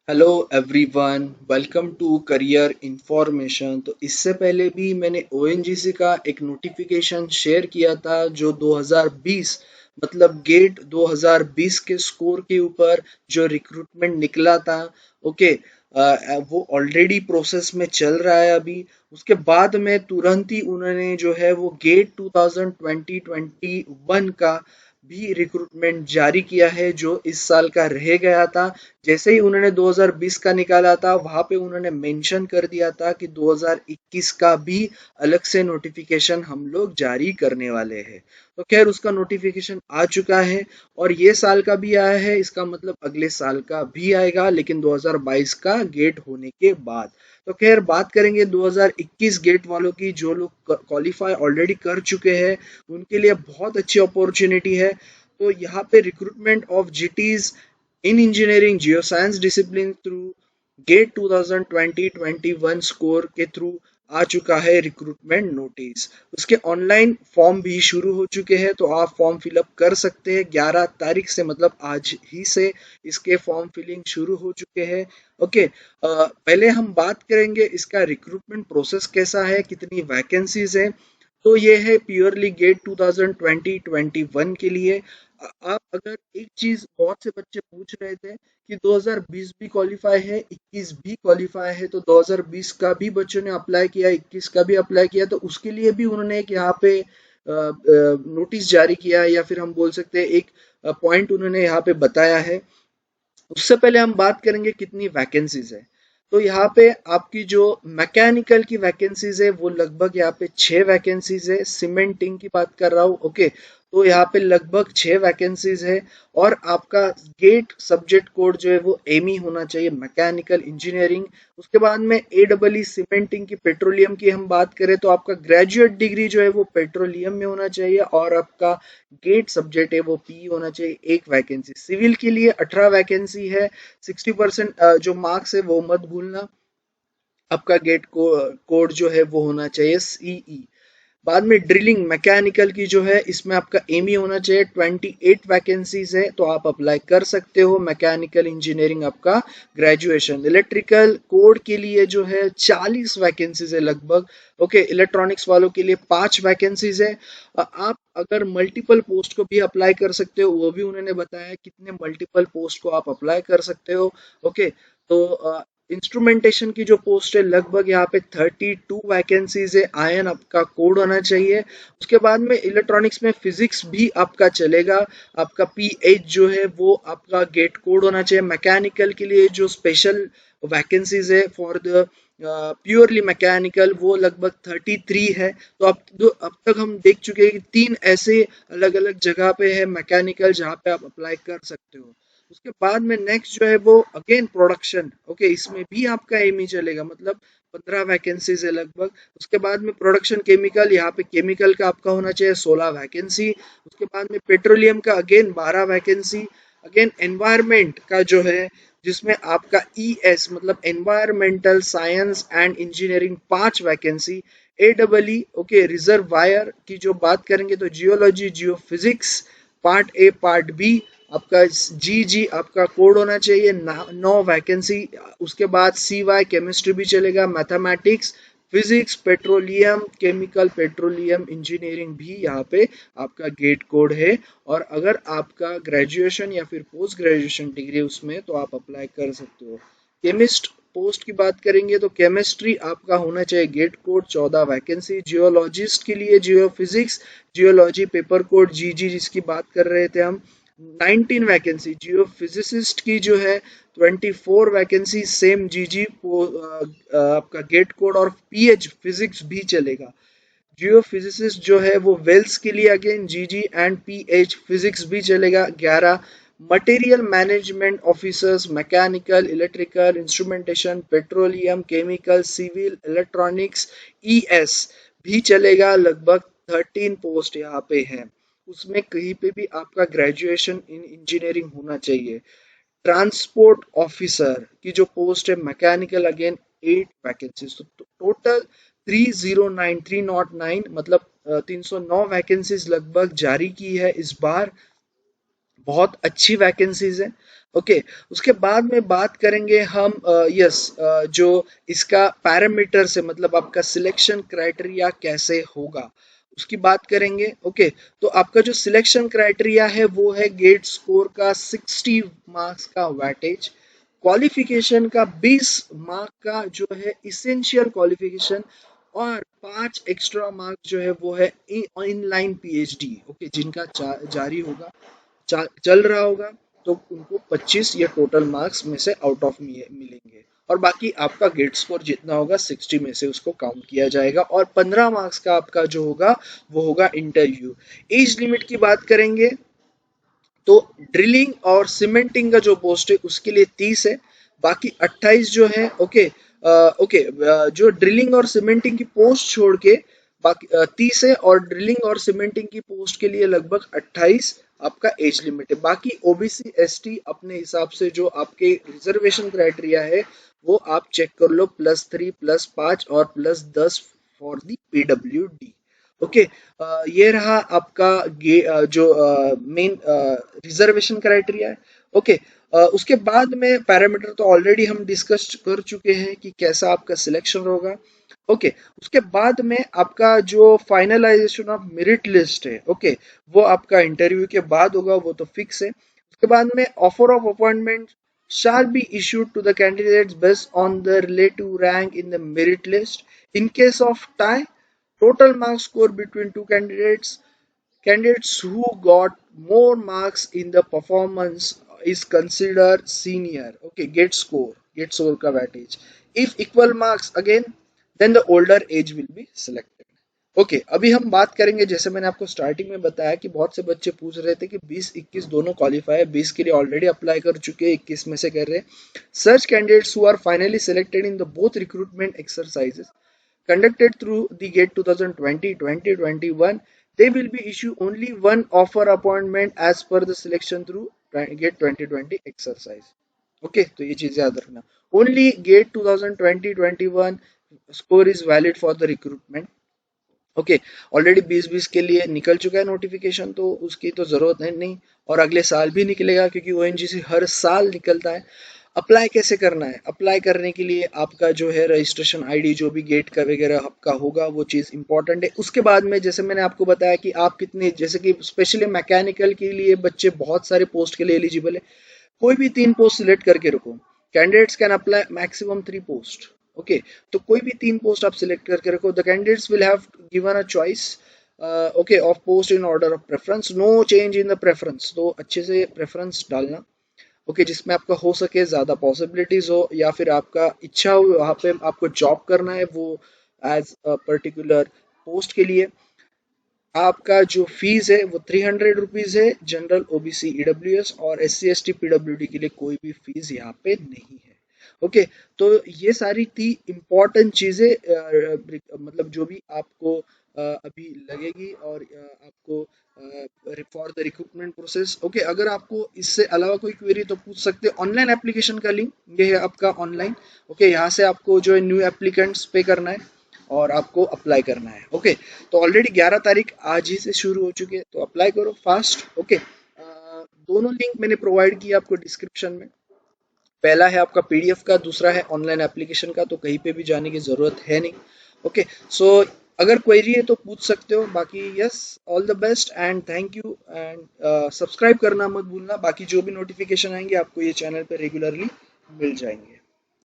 Hello everyone, welcome to career information. तो इससे पहले भी मैंने ओएनजीसी का एक नोटिफिकेशन शेयर किया था जो 2020 मतलब गेट 2020 के स्कोर के ऊपर जो रिक्रूटमेंट निकला था। ओके, वो ऑलरेडी प्रोसेस में चल रहा है अभी। उसके बाद में तुरंत ही उन्होंने जो है वो गेट 2021 का भी रिक्रूटमेंट जारी किया है जो इस साल का रह गया था। जैसे ही उन्होंने 2020 का निकाला था वहां पे उन्होंने मेंशन कर दिया था कि 2021 का भी अलग से नोटिफिकेशन हम लोग जारी करने वाले हैं। तो खैर उसका नोटिफिकेशन आ चुका है और ये साल का भी आया है, इसका मतलब अगले साल का भी आएगा लेकिन 2022 का गेट होने के बाद। तो खैर बात करेंगे 2021 गेट वालों की, जो लोग क्वालिफाई ऑलरेडी कर चुके हैं उनके लिए बहुत अच्छी अपॉर्चुनिटी है। तो यहाँ पे recruitment of GTs in engineering geoscience discipline through GATE 2020-21 score के थ्रू आ चुका है रिक्रूटमेंट नोटिस। उसके ऑनलाइन फॉर्म भी शुरू हो चुके हैं, तो आप फॉर्म फिलअप कर सकते हैं 11 तारीख से, मतलब आज ही से इसके फॉर्म फिलिंग शुरू हो चुके हैं। ओके, पहले हम बात करेंगे इसका रिक्रूटमेंट प्रोसेस कैसा है, कितनी वैकेंसीज है। तो ये है प्योरली गेट 2020-21 के लिए। आप अगर एक चीज बहुत से बच्चे पूछ रहे थे कि 2020 भी क्वालिफाई है, 21 भी क्वालिफाई है, तो 2020 का भी बच्चों ने अप्लाई किया, 21 का भी अप्लाई किया, तो उसके लिए भी उन्होंने एक यहाँ पे नोटिस जारी किया, या फिर हम बोल सकते हैं एक पॉइंट उन्होंने यहाँ पे बताया है। उससे पहले हम बात करेंगे कितनी वैकेंसीज है। तो यहाँ पे आपकी जो मैकेनिकल की वैकेंसीज है वो लगभग यहाँ पे 6 वैकेंसीज है। सीमेंटिंग की बात कर रहा हूँ। ओके, तो यहाँ पे लगभग 6 वैकेंसीज है। और आपका गेट सब्जेक्ट कोड जो है वो एमी होना चाहिए, मैकेनिकल इंजीनियरिंग। उसके बाद में ए डबल ई सीमेंटिंग की, पेट्रोलियम की हम बात करें तो आपका ग्रेजुएट डिग्री जो है वो पेट्रोलियम में होना चाहिए, और आपका गेट सब्जेक्ट है वो पी होना चाहिए। एक वैकेंसी सिविल के लिए 18 वैकेंसी है। 60% जो मार्क्स है वो मत भूलना। आपका गेट को कोड जो है वो होना चाहिए सीई। बाद में ड्रिलिंग मैकेनिकल की जो है इसमें आपका एमई होना चाहिए। 28 वैकेंसीज है, तो आप अप्लाई कर सकते हो। मैकेनिकल इंजीनियरिंग आपका ग्रेजुएशन। इलेक्ट्रिकल कोड के लिए जो है 40 वैकेंसीज है लगभग। ओके, इलेक्ट्रॉनिक्स वालों के लिए 5 वैकेंसीज है। आप अगर मल्टीपल पोस्ट को भी अप्लाई कर सकते हो, वो भी उन्होंने बताया कितने मल्टीपल पोस्ट को आप अप्लाई कर सकते हो। ओके, तो इंस्ट्रूमेंटेशन की जो पोस्ट है लगभग यहाँ पे 32 वैकेंसीज है। आयन आपका कोड होना चाहिए। उसके बाद में इलेक्ट्रॉनिक्स में फिजिक्स भी आपका चलेगा। आपका पीएच जो है वो आपका गेट कोड होना चाहिए। मैकेनिकल के लिए जो स्पेशल वैकेंसीज है फॉर द प्योरली मैकेनिकल वो लगभग 33 है। तो अब तक हम देख चुके हैं कि 3 ऐसे अलग अलग जगह पे है मैकेनिकल जहाँ पे आप अप्लाई कर सकते हो। उसके बाद में नेक्स्ट जो है वो अगेन प्रोडक्शन। ओके, इसमें भी आपका एम ही चलेगा, मतलब 15 वैकेंसीज है लगभग। उसके बाद में प्रोडक्शन केमिकल, यहाँ पे केमिकल का आपका होना चाहिए 16 वैकेंसी। उसके बाद में पेट्रोलियम का अगेन 12 वैकेंसी। अगेन एनवायरमेंट का जो है जिसमें आपका ईएस मतलब environmental science and engineering 5 vacancy. A double E okay, reservoir की जो बात करेंगे तो geology geo physics part A part B आपका जी जी आपका कोड होना चाहिए। 9 वैकेंसी। उसके बाद सी वाई केमिस्ट्री भी चलेगा, mathematics, physics, petroleum chemical, petroleum engineering भी यहाँ पे आपका गेट कोड है। और अगर आपका ग्रेजुएशन या फिर पोस्ट ग्रेजुएशन डिग्री उसमें, तो आप अप्लाई कर सकते हो। केमिस्ट पोस्ट की बात करेंगे तो केमिस्ट्री आपका होना चाहिए गेट कोड 14 वैकेंसी। जियोलॉजिस्ट के लिए जियो फिजिक्स जियोलॉजी पेपर कोड जी जी जिसकी बात कर रहे थे हम, 19 वैकेंसी। जियो फिजिसिस्ट की जो है 24 वैकेंसी, सेम जी जी आपका गेट कोड, और पीएच फिजिक्स भी चलेगा। जियो फिजिसिस्ट जो है वो वेल्स के लिए again G G and PH physics भी चलेगा 11। Material management officers mechanical electrical instrumentation petroleum chemical civil electronics ES भी चलेगा, लगभग 13 पोस्ट यहाँ पे है। उसमें कहीं पे भी आपका ग्रेजुएशन इन इंजीनियरिंग होना चाहिए। ट्रांसपोर्ट ऑफिसर की जो पोस्ट है मैकेनिकल अगेन 8 वैकेंसीज। तो टोटल 309 मतलब 309 वैकेंसीज लगभग जारी की है इस बार। बहुत अच्छी वैकेंसीज है। ओके। उसके बाद में बात करेंगे हम यस जो इसका पैरामीटर से मतलब आपका सिलेक्शन क्राइटेरिया कैसे होगा उसकी बात करेंगे। ओके, तो आपका जो सिलेक्शन क्राइटेरिया है वो है गेट स्कोर का 60 मार्क्स का वेटेज, क्वालिफिकेशन का 20 मार्क का जो है इसेंशियल क्वालिफिकेशन, और 5 एक्स्ट्रा मार्क जो है वो है इनलाइन पीएचडी। ओके, जिनका जारी होगा चल रहा होगा तो उनको 25 या टोटल मार्क्स में से आउट ऑफ मिलेंगे, और बाकी आपका गेट स्कोर जितना होगा 60 में से उसको काउंट किया जाएगा, और 15 मार्क्स का आपका जो होगा वो होगा इंटरव्यू। एज लिमिट की बात करेंगे तो ड्रिलिंग और सीमेंटिंग का जो पोस्ट है उसके लिए 30 है, बाकी 28 जो है। ओके, ओके, जो ड्रिलिंग और सीमेंटिंग की पोस्ट छोड़ के बाकी 30 है, और ड्रिलिंग और सीमेंटिंग की पोस्ट के लिए लगभग 28 आपका एज लिमिट है। बाकी ओबीसी एसटी अपने हिसाब से जो आपके रिजर्वेशन क्राइटेरिया है वो आप चेक कर लो, +3 +5 और +10 फॉर दी पीडब्ल्यूडी। ओके, ये रहा आपका जो मेन रिजर्वेशन क्राइटेरिया है। ओके, उसके बाद में पैरामीटर तो ऑलरेडी हम डिस्कस कर चुके हैं कि कैसा आपका सिलेक्शन होगा। ओके, उसके बाद में आपका जो फाइनलाइजेशन ऑफ मेरिट लिस्ट है, ओके, वो आपका इंटरव्यू के बाद होगा, वो तो फिक्स है। उसके बाद में offer of appointment shall be issued to the candidates based on the relative rank in the merit list. In case of tie, total mark score between two candidates who got more marks in the performance is considered senior. Okay, get score का weightage. If equal marks again, then the older age will be selected. Okay, अभी हम बात करेंगे, जैसे मैंने आपको starting में बताया कि बहुत से बच्चे पूछ रहे थे कि 20-21 दोनों क्वालिफाई है, 20 के लिए ऑलरेडी अप्लाई कर चुके हैं, 21 में से कर रहे हैं। सर्च candidates who are finally selected in the both recruitment exercises conducted through the GATE 2020-2021, they will be issued only one offer appointment as per the selection through GATE 2020 exercise. Okay, तो ये चीज याद रखना। Only GATE 2020-21 score is valid for the recruitment. Okay, already 2020 के लिए निकल चुका है नोटिफिकेशन, तो उसकी तो जरूरत है नहीं, और अगले साल भी निकलेगा क्योंकि ओएनजीसी हर साल निकलता है। अप्लाई कैसे करना है? अप्लाई करने के लिए आपका जो है रजिस्ट्रेशन आईडी जो भी गेट का वगैरह आपका होगा वो चीज़ इंपॉर्टेंट है। उसके बाद में जैसे मैंने आपको बताया कि आप कितने, जैसे कि स्पेशली मैकेनिकल के लिए बच्चे बहुत सारे पोस्ट के लिए एलिजिबल है, कोई भी 3 पोस्ट सिलेक्ट करके रखो। Candidates can apply maximum 3 post. Okay, तो कोई भी 3 पोस्ट आप सिलेक्ट करके रखो। The candidates will have given a choice okay of post in order of preference, no change in the preference, तो अच्छे से प्रेफरेंस डालना। ओके, जिसमें आपका हो सके ज़्यादा पॉसिबिलिटीज हो, या फिर आपका इच्छा हो वहाँ पे आपको जॉब करना है वो एज अ पर्टिकुलर पोस्ट के लिए। आपका जो फीस है वो 300 रुपीज़ है, जनरल ओबीसी ईडब्ल्यूएस और एससी एसटी पीडब्ल्यूडी के लिए कोई भी फीस यहाँ पे नहीं है। ओके, तो ये सारी थी इम्पोर्टेंट चीज़ें, मतलब जो भी आपको अभी लगेगी, और आपको for the recruitment process. Okay, अगर आपको इससे अलावा कोई क्वेरी तो पूछ सकते हैं। ऑनलाइन एप्लीकेशन का लिंक ये है आपका ऑनलाइन। ओके, यहाँ से आपको जो है न्यू एप्लीकेंट्स पे करना है और आपको अप्लाई करना है। ओके, तो ऑलरेडी 11 तारीख आज ही से शुरू हो चुकी है, तो अप्लाई करो फास्ट। ओके, दोनों लिंक मैंने प्रोवाइड किया आपको डिस्क्रिप्शन में। पहला है आपका पीडीएफ का, दूसरा है ऑनलाइन एप्लीकेशन का, तो कहीं पे भी जाने की ज़रूरत है नहीं। ओके, सो अगर क्वेरी है तो पूछ सकते हो। बाकी yes, all the best and thank you, and subscribe करना मत भूलना। बाकी जो भी नोटिफिकेशन आएंगे आपको ये चैनल पे रेगुलरली मिल जाएंगे।